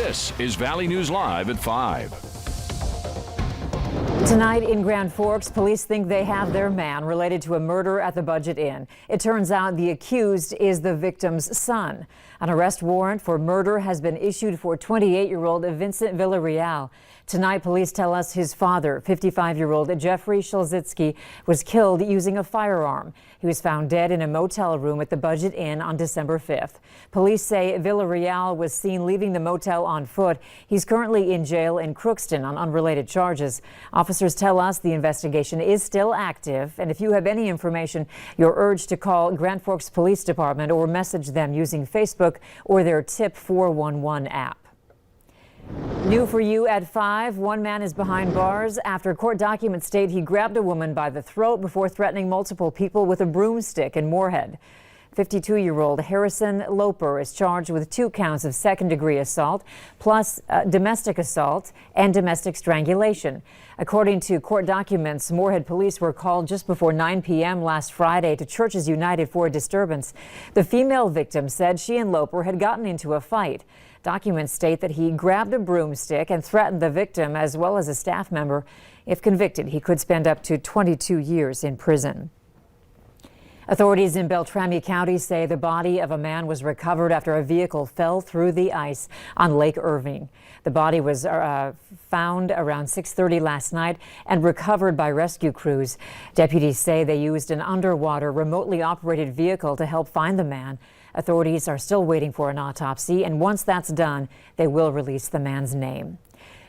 This is Valley News Live at 5. Tonight in Grand Forks, police think they have their man related to a murder at the Budget Inn. It turns out the accused is the victim's son. An arrest warrant for murder has been issued for 28-year-old Vincent Villarreal. Tonight, police tell us his father, 55-year-old Jeffrey Shulzitsky, was killed using a firearm. He was found dead in a motel room at the Budget Inn on December 5th. Police say Villarreal was seen leaving the motel on foot. He's currently in jail in Crookston on unrelated charges. Officers tell us the investigation is still active, and if you have any information, you're urged to call Grand Forks Police Department or message them using Facebook or their Tip 411 app. New for you at 5, one man is behind bars after court documents state he grabbed a woman by the throat before threatening multiple people with a broomstick in Moorhead. 52-year-old Harrison Loper is charged with 2 counts of second-degree assault, plus domestic assault and domestic strangulation. According to court documents, Moorhead police were called just before 9 p.m. last Friday to Churches United for a disturbance. The female victim said she and Loper had gotten into a fight. Documents state that he grabbed a broomstick and threatened the victim as well as a staff member. If convicted, he could spend up to 22 years in prison. Authorities in Beltrami County say the body of a man was recovered after a vehicle fell through the ice on Lake Irving. The body was found around 6:30 last night and recovered by rescue crews. Deputies say they used an underwater remotely operated vehicle to help find the man. Authorities are still waiting for an autopsy, and once that's done, they will release the man's name.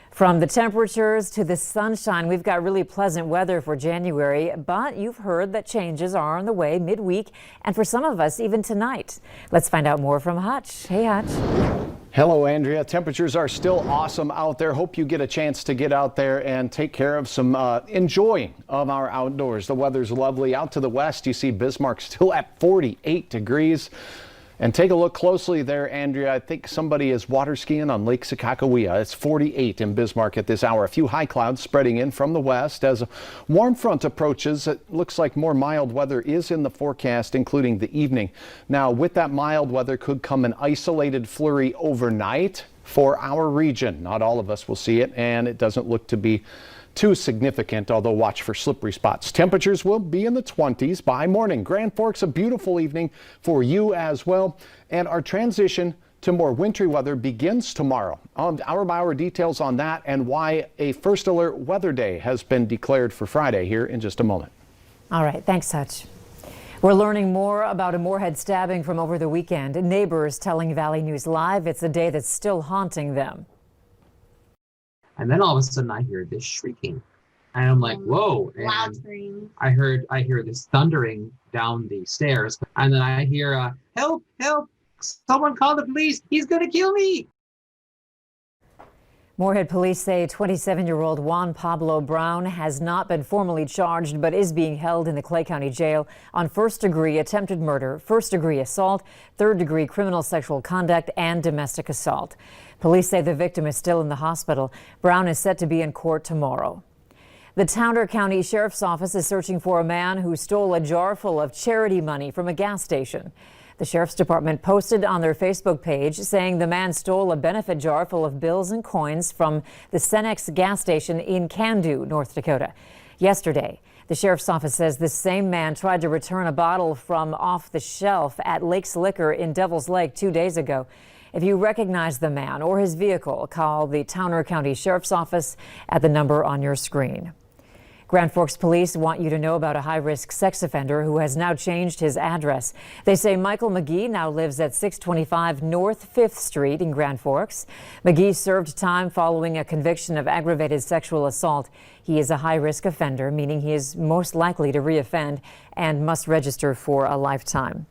From the temperatures to the sunshine, we've got really pleasant weather for January, but you've heard that changes are on the way midweek, and for some of us, even tonight. Let's find out more from Hutch. Hey, Hutch. Hello, Andrea. Temperatures are still awesome out there. Hope you get a chance to get out there and take care of some enjoying of our outdoors. The weather's lovely. Out to the west, you see Bismarck still at 48 degrees. And take a look closely there, Andrea. I think somebody is water skiing on Lake Sakakawea. It's 48 in Bismarck at this hour. A few high clouds spreading in from the west as a warm front approaches. It looks like more mild weather is in the forecast, including the evening. Now, with that mild weather could come an isolated flurry overnight for our region. Not all of us will see it, and it doesn't look to be too significant, although watch for slippery spots. Temperatures will be in the 20s by morning. Grand Forks, a beautiful evening for you as well. And our transition to more wintry weather begins tomorrow. Hour-by-hour details on that and why a first alert weather day has been declared for Friday here in just a moment. All right, thanks, Hutch. We're learning more about a Moorhead stabbing from over the weekend. Neighbors telling Valley News Live it's a day that's still haunting them. And then all of a sudden I hear this shrieking and I'm like, whoa. And loud scream. I hear this thundering down the stairs. And then I hear, help, help, someone call the police. He's going to kill me. Moorhead police say 27-year-old Juan Pablo Brown has not been formally charged but is being held in the Clay County Jail on first-degree attempted murder, first-degree assault, third-degree criminal sexual conduct, and domestic assault. Police say the victim is still in the hospital. Brown is set to be in court tomorrow. The Towner County Sheriff's Office is searching for a man who stole a jar full of charity money from a gas station. The Sheriff's Department posted on their Facebook page saying the man stole a benefit jar full of bills and coins from the Cenex gas station in Candu, North Dakota. Yesterday, the Sheriff's Office says this same man tried to return a bottle from off the shelf at Lake's Liquor in Devil's Lake 2 days ago. If you recognize the man or his vehicle, call the Towner County Sheriff's Office at the number on your screen. Grand Forks police want you to know about a high-risk sex offender who has now changed his address. They say Michael McGee now lives at 625 North 5th Street in Grand Forks. McGee served time following a conviction of aggravated sexual assault. He is a high-risk offender, meaning he is most likely to reoffend and must register for a lifetime.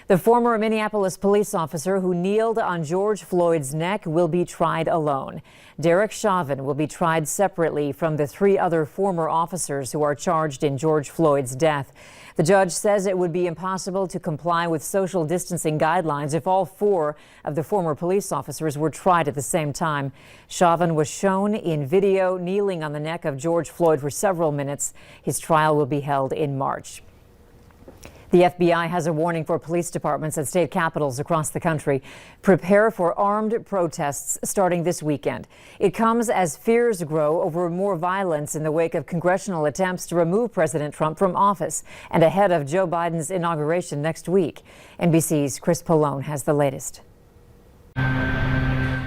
The former Minneapolis police officer who kneeled on George Floyd's neck will be tried alone. Derek Chauvin will be tried separately from the 3 other former officers who are charged in George Floyd's death. The judge says it would be impossible to comply with social distancing guidelines if all 4 of the former police officers were tried at the same time. Chauvin was shown in video kneeling on the neck of George Floyd for several minutes. His trial will be held in March. The FBI has a warning for police departments at state capitals across the country. Prepare for armed protests starting this weekend. It comes as fears grow over more violence in the wake of congressional attempts to remove President Trump from office and ahead of Joe Biden's inauguration next week. NBC's Chris Pallone has the latest.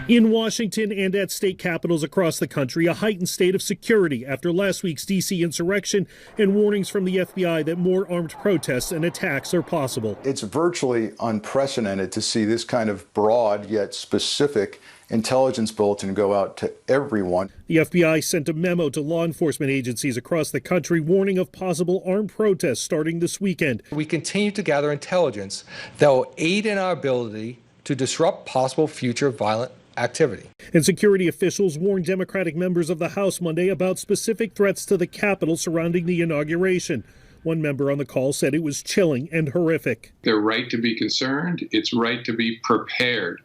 In Washington and at state capitals across the country, a heightened state of security after last week's D.C. insurrection and warnings from the FBI that more armed protests and attacks are possible. It's virtually unprecedented to see this kind of broad yet specific intelligence bulletin go out to everyone. The FBI sent a memo to law enforcement agencies across the country warning of possible armed protests starting this weekend. We continue to gather intelligence that will aid in our ability to disrupt possible future violent activity. And security officials warned Democratic members of the House Monday about specific threats to the Capitol surrounding the inauguration. One member on the call said it was chilling and horrific. They're right to be concerned. It's right to be prepared.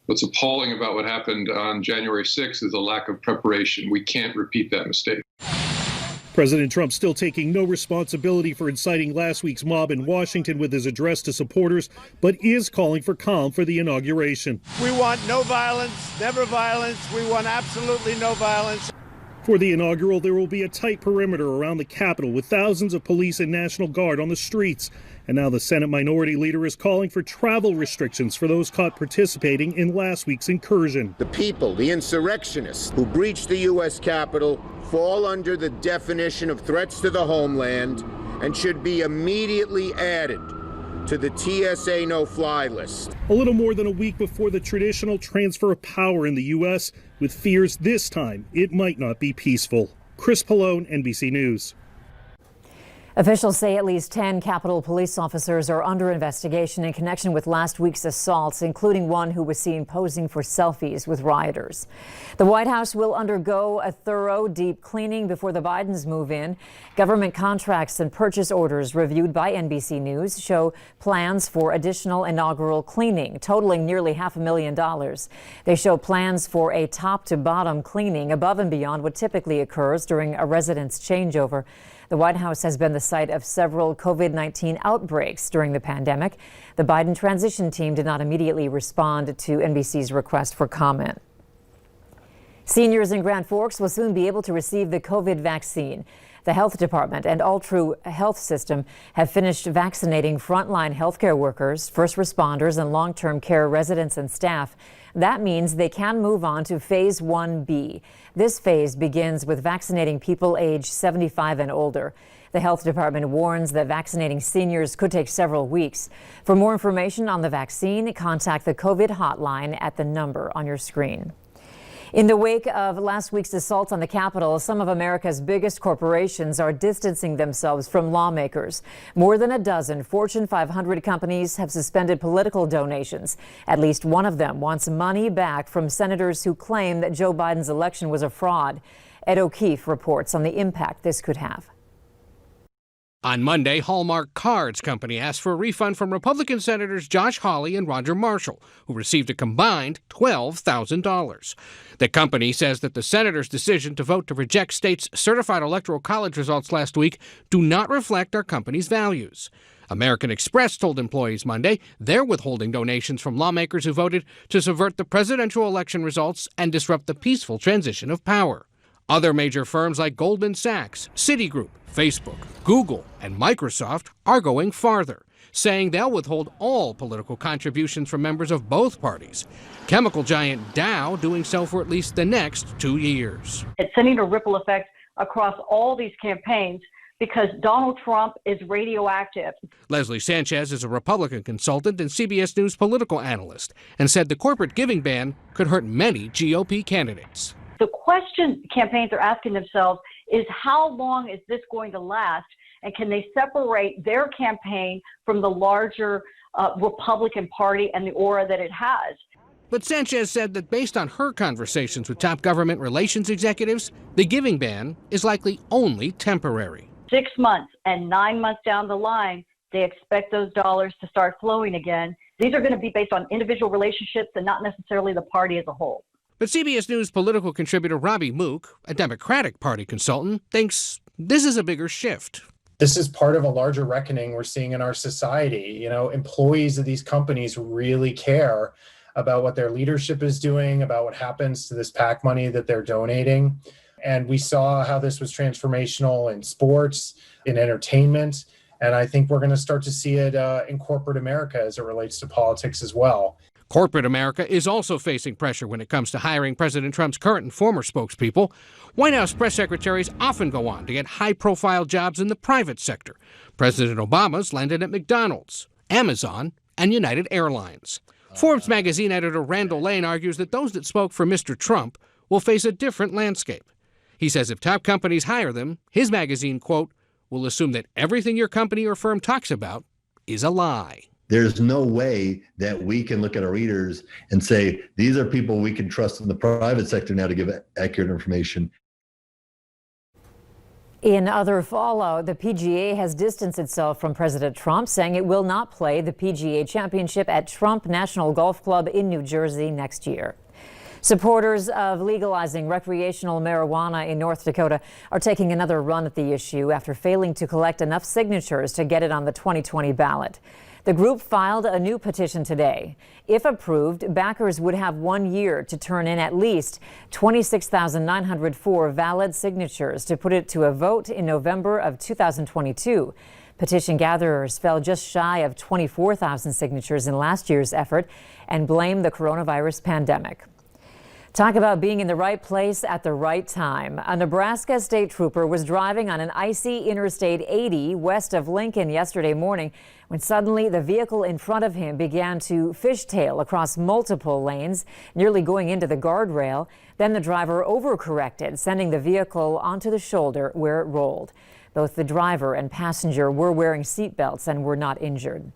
What's appalling about what happened on January 6th is a lack of preparation. We can't repeat that mistake. President Trump still taking no responsibility for inciting last week's mob in Washington with his address to supporters, but is calling for calm for the inauguration. We want no violence, never violence. We want absolutely no violence. For the inaugural, there will be a tight perimeter around the Capitol with thousands of police and National Guard on the streets. And now the Senate Minority Leader is calling for travel restrictions for those caught participating in last week's incursion. The people, the insurrectionists who breached the U.S. Capitol, fall under the definition of threats to the homeland and should be immediately added to the TSA no-fly list. A little more than a week before the traditional transfer of power in the U.S., with fears this time it might not be peaceful. Chris Pallone, NBC News. Officials say at least 10 Capitol police officers are under investigation in connection with last week's assaults, including one who was seen posing for selfies with rioters. The White House will undergo a thorough, deep cleaning before the Bidens move in. Government contracts and purchase orders reviewed by NBC News show plans for additional inaugural cleaning, totaling nearly $500,000. They show plans for a top-to-bottom cleaning above and beyond what typically occurs during a residence changeover. The White House has been the site of several COVID-19 outbreaks during the pandemic. The Biden transition team did not immediately respond to NBC's request for comment. Seniors in Grand Forks will soon be able to receive the COVID vaccine. The health department and All True Health System have finished vaccinating frontline healthcare workers, first responders, and long-term care residents and staff. That means they can move on to Phase 1B. This phase begins with vaccinating people age 75 and older. The health department warns that vaccinating seniors could take several weeks. For more information on the vaccine, contact the COVID hotline at the number on your screen. In the wake of last week's assaults on the Capitol, some of America's biggest corporations are distancing themselves from lawmakers. More than a dozen Fortune 500 companies have suspended political donations. At least one of them wants money back from senators who claim that Joe Biden's election was a fraud. Ed O'Keefe reports on the impact this could have. On Monday, Hallmark Cards Company asked for a refund from Republican Senators Josh Hawley and Roger Marshall, who received a combined $12,000. The company says that the senators' decision to vote to reject states' certified electoral college results last week do not reflect our company's values. American Express told employees Monday they're withholding donations from lawmakers who voted to subvert the presidential election results and disrupt the peaceful transition of power. Other major firms like Goldman Sachs, Citigroup, Facebook, Google, and Microsoft are going farther, saying they'll withhold all political contributions from members of both parties. Chemical giant Dow doing so for at least the next 2 years. It's sending a ripple effect across all these campaigns because Donald Trump is radioactive. Leslie Sanchez is a Republican consultant and CBS News political analyst and said the corporate giving ban could hurt many GOP candidates. The question campaigns are asking themselves is how long is this going to last, and can they separate their campaign from the larger Republican Party and the aura that it has? But Sanchez said that based on her conversations with top government relations executives, the giving ban is likely only temporary. 6 months and 9 months down the line, they expect those dollars to start flowing again. These are going to be based on individual relationships and not necessarily the party as a whole. But CBS News political contributor Robbie Mook, a Democratic Party consultant, thinks this is a bigger shift. This is part of a larger reckoning we're seeing in our society. You know, employees of these companies really care about what their leadership is doing, about what happens to this PAC money that they're donating. And we saw how this was transformational in sports, in entertainment. And I think we're going to start to see it in corporate America as it relates to politics as well. Corporate America is also facing pressure when it comes to hiring President Trump's current and former spokespeople. White House press secretaries often go on to get high-profile jobs in the private sector. President Obama's landed at McDonald's, Amazon, and United Airlines. Forbes magazine editor Randall Lane argues that those that spoke for Mr. Trump will face a different landscape. He says if top companies hire them, his magazine, quote, will assume that everything your company or firm talks about is a lie. There's no way that we can look at our readers and say, these are people we can trust in the private sector now to give accurate information. In other fallout, the PGA has distanced itself from President Trump, saying it will not play the PGA Championship at Trump National Golf Club in New Jersey next year. Supporters of legalizing recreational marijuana in North Dakota are taking another run at the issue after failing to collect enough signatures to get it on the 2020 ballot. The group filed a new petition today. If approved, backers would have 1 year to turn in at least 26,904 valid signatures to put it to a vote in November of 2022. Petition gatherers fell just shy of 24,000 signatures in last year's effort and blamed the coronavirus pandemic. Talk about being in the right place at the right time. A Nebraska state trooper was driving on an icy Interstate 80 west of Lincoln yesterday morning when suddenly the vehicle in front of him began to fishtail across multiple lanes, nearly going into the guardrail. Then the driver overcorrected, sending the vehicle onto the shoulder where it rolled. Both the driver and passenger were wearing seatbelts and were not injured.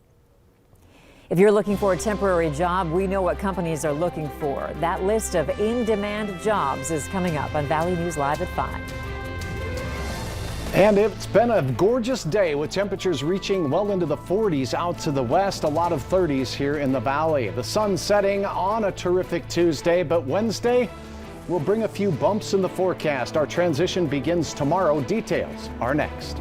If you're looking for a temporary job, we know what companies are looking for. That list of in-demand jobs is coming up on Valley News Live at 5. And it's been a gorgeous day with temperatures reaching well into the 40s out to the west, a lot of 30s here in the valley. The sun setting on a terrific Tuesday, but Wednesday will bring a few bumps in the forecast. Our transition begins tomorrow. Details are next.